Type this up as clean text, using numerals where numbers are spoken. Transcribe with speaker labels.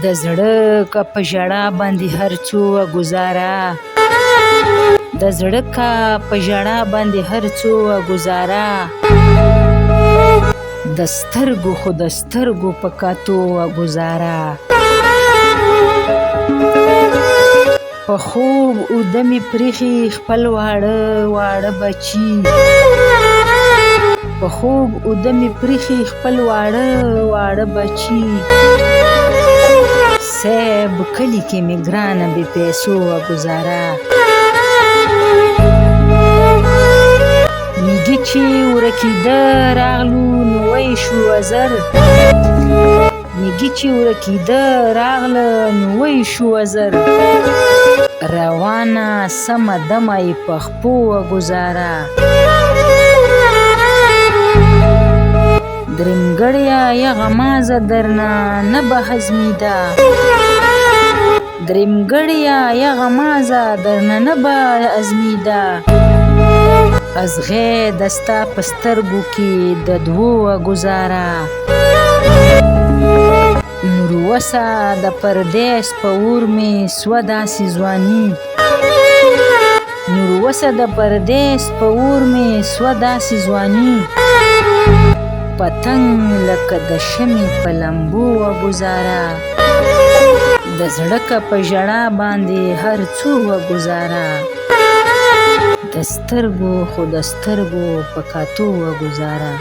Speaker 1: د زړه که په ژړا باندې هر څو ګزاره د زړه که په ژړا باندې هر څو ګزاره د سترګو خو د سترګو په کاتو ګزاره په خوب اوده مې پریښي خپل واړه واړه بچي په خوب اوده مې پریښي خپل واړه واړه بچي صیب کلي کې مې ګرانه بې پیسو ګزاره میږي چې ورکېده راغلو نو وی شو وزر میږي چې ورکېده راغله نو وی شو وزر روانه سمه دمه یې په خپو ګزاره درېمګړیه یغه مازه درنه نه به هضمېده درېمګړیه یغه مازه درنه نه به هضمېده ازغی د ستا په سترګو کې د دوو ګزاره نوروسه د پردیس په اور مې سوه داسې ځواني نوروسه د پردیس په اور مې سوه داسې ځواني پتنګ لکه د شمعې په لمبو ګزاره د زړه که په ژړا باندې هر څو ګزاره د سترګو خو د سترګو په کاتو ګزاره